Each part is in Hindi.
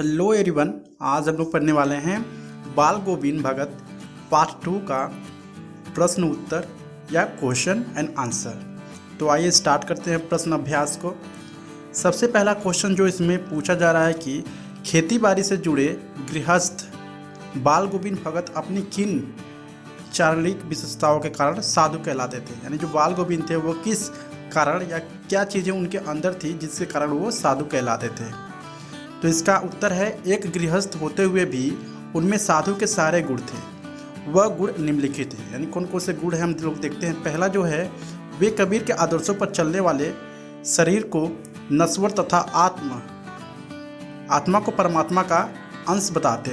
Hello everyone. आज हम लोग पढ़ने वाले हैं बाल गोविंद भगत पार्ट 2 का प्रश्न उत्तर या क्वेश्चन एंड आंसर। तो आइए स्टार्ट करते हैं प्रश्न अभ्यास को। सबसे पहला क्वेश्चन जो इसमें पूछा जा रहा है कि खेती बाड़ी से जुड़े गृहस्थ बाल गोविंद भगत अपनी किन चारित्रिक विशेषताओं के कारण साधु कहलाते थे। यानी जो बाल गोविंद थे वो किस कारण या क्या चीज़ें उनके अंदर थी जिसके कारण वो साधु कहलाते थे। तो इसका उत्तर है एक गृहस्थ होते हुए भी उनमें साधु के सारे गुण थे। वह गुण निम्नलिखित हैं। यानी कौन कौन से गुण हैं हम लोग देखते हैं। पहला जो है वे कबीर के आदर्शों पर चलने वाले शरीर को नश्वर तथा आत्मा को परमात्मा का अंश बताते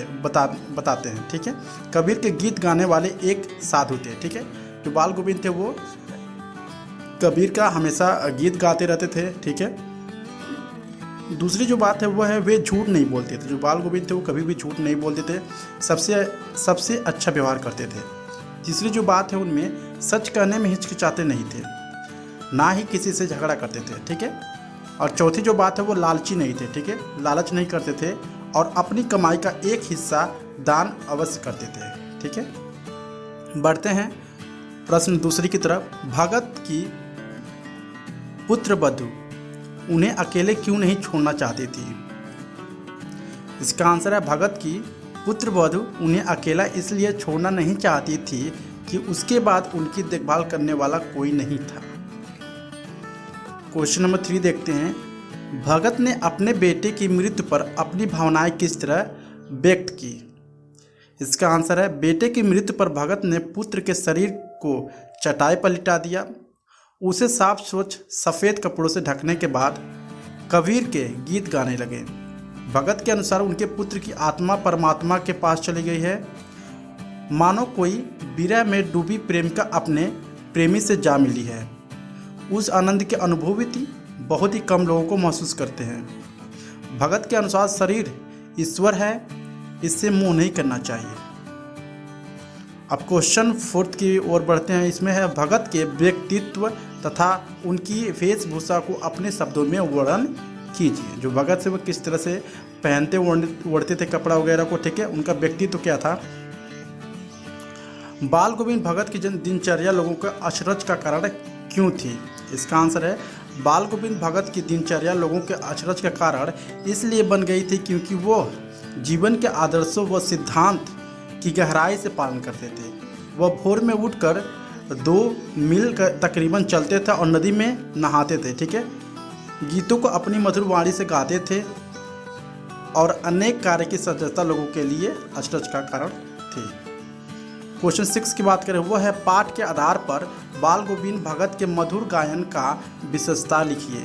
हैं। ठीक है। कबीर के गीत गाने वाले एक साधु थे। ठीक है। जो बाल गोविंद थे वो कबीर का हमेशा गीत गाते रहते थे। ठीक है। दूसरी जो बात है वो है वे झूठ नहीं बोलते थे। जो बाल गोविंद थे वो कभी भी झूठ नहीं बोलते थे, सबसे अच्छा व्यवहार करते थे। तीसरी जो बात है उनमें सच कहने में हिचकिचाते नहीं थे, ना ही किसी से झगड़ा करते थे। ठीक है। और चौथी जो बात है वो लालची नहीं थे। ठीक है। लालच नहीं करते थे और अपनी कमाई का एक हिस्सा दान अवश्य करते थे। ठीक है। बढ़ते हैं प्रश्न दूसरी की तरफ। भगत की पुत्र वधू उन्हें अकेले क्यों नहीं छोड़ना चाहती थी। इसका आंसर है भगत की पुत्र वधू उन्हें अकेला इसलिए छोड़ना नहीं चाहती थी कि उसके बाद उनकी देखभाल करने वाला कोई नहीं था। क्वेश्चन नंबर 3 देखते हैं। भगत ने अपने बेटे की मृत्यु पर अपनी भावनाएं किस तरह व्यक्त की। इसका आंसर है बेटे की मृत्यु पर भगत ने पुत्र के शरीर को चटाई पर लिटा दिया। उसे साफ स्वच्छ सफ़ेद कपड़ों से ढकने के बाद कबीर के गीत गाने लगे। भगत के अनुसार उनके पुत्र की आत्मा परमात्मा के पास चली गई है, मानो कोई विरह में डूबी प्रेमिका अपने प्रेमी से जा मिली है। उस आनंद की अनुभूति बहुत ही कम लोगों को महसूस करते हैं। भगत के अनुसार शरीर ईश्वर है, इससे मोह नहीं करना चाहिए। अब क्वेश्चन 4 की ओर बढ़ते हैं। इसमें है भगत के व्यक्तित्व तथा उनकी वेशभूषा को अपने शब्दों में वर्णन कीजिए। जो भगत से वो किस तरह से पहनते ओढ़ते थे कपड़ा वगैरह को। ठीक है। उनका व्यक्तित्व क्या था। बाल गोविंद भगत की दिनचर्या लोगों का अचरज का कारण क्यों थी। इसका आंसर है बाल गोविंद भगत की दिनचर्या लोगों के अचरज का कारण इसलिए बन गई थी क्योंकि वो जीवन के आदर्शों व सिद्धांत की गहराई से पालन करते थे। वह भोर में उठकर 2 मील तकरीबन चलते थे और नदी में नहाते थे। ठीक है। गीतों को अपनी मधुर वाणी से गाते थे और अनेक कार्य की सजगता लोगों के लिए अचरज का कारण थी। क्वेश्चन 6 की बात करें वो है पाठ के आधार पर बाल गोविंद भगत के मधुर गायन का विशेषता लिखिए।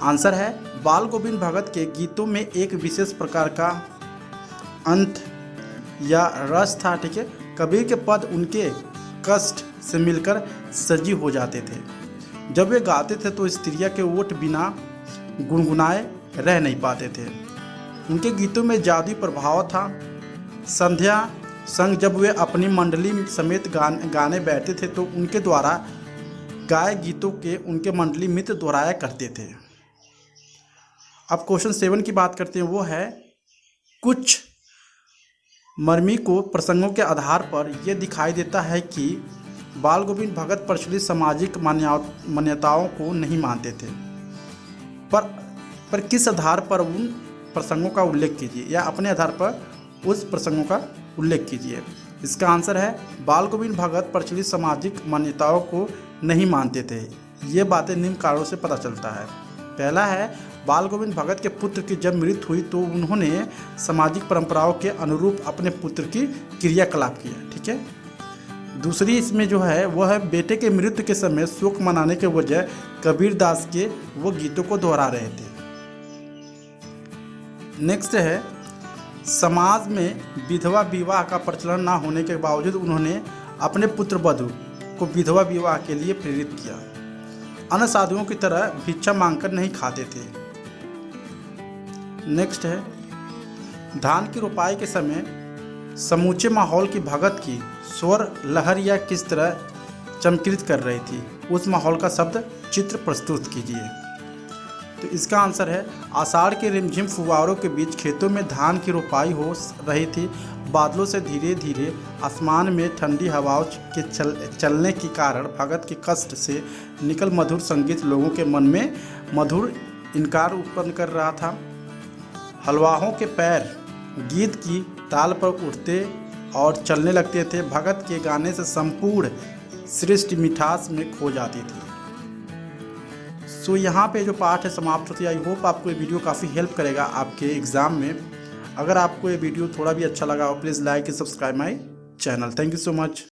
आंसर है बाल गोविंद भगत के गीतों में एक विशेष प्रकार का अंत या रस था। ठीक है। कबीर के पद उनके कष्ट से मिलकर सजीव हो जाते थे। जब वे गाते थे तो स्त्रियां के ओठ बिना गुनगुनाए रह नहीं पाते थे। उनके गीतों में जादुई प्रभाव था। संध्या संग जब वे अपनी मंडली समेत गाने बैठते थे तो उनके द्वारा गाए गीतों के उनके मंडली मित्र दोहराया करते थे। अब क्वेश्चन 7 की बात करते हैं वो है कुछ मर्मी को प्रसंगों के आधार पर यह दिखाई देता है कि बाल गोविंद भगत प्रचलित सामाजिक मान्यताओं को नहीं मानते थे, पर किस आधार पर उन प्रसंगों का उल्लेख कीजिए या अपने आधार पर उस प्रसंगों का उल्लेख कीजिए। इसका आंसर है बाल गोविंद भगत प्रचलित सामाजिक मान्यताओं को नहीं मानते थे। ये बातें निम्न कारणों से पता चलता है। पहला है बाल गोविंद भगत के पुत्र की जब मृत्यु हुई तो उन्होंने सामाजिक परंपराओं के अनुरूप अपने पुत्र की क्रियाकलाप किया। ठीक है। दूसरी इसमें जो है वह है बेटे के मृत्यु के समय शोक मनाने के वजह कबीर दास के वो गीतों को दोहरा रहे थे। नेक्स्ट है समाज में विधवा विवाह का प्रचलन न होने के बावजूद उन्होंने अपने पुत्र वधू को विधवा विवाह के लिए प्रेरित किया। अन्य साधुओं की तरह भिक्षा मांगकर नहीं खाते थे। नेक्स्ट है धान की रोपाई के समय समूचे माहौल की भगत की स्वर लहरियाँ किस तरह चमत्कृत कर रही थी। उस माहौल का शब्द चित्र प्रस्तुत कीजिए। तो इसका आंसर है आषाढ़ के रिमझिम फुवारों के बीच खेतों में धान की रोपाई हो रही थी। बादलों से धीरे धीरे आसमान में ठंडी हवाओं के चलने के कारण भगत के कष्ट से निकल मधुर संगीत लोगों के मन में मधुर इनकार उत्पन्न कर रहा था। हलवाहों के पैर गीत की ताल पर उठते और चलने लगते थे। भगत के गाने से संपूर्ण सृष्टि मिठास में खो जाती थी। सो यहाँ पे जो पाठ है समाप्त होती है। आई होप आपको ये वीडियो काफ़ी हेल्प करेगा आपके एग्ज़ाम में। अगर आपको ये वीडियो थोड़ा भी अच्छा लगा हो please like and subscribe my channel. Thank you so much.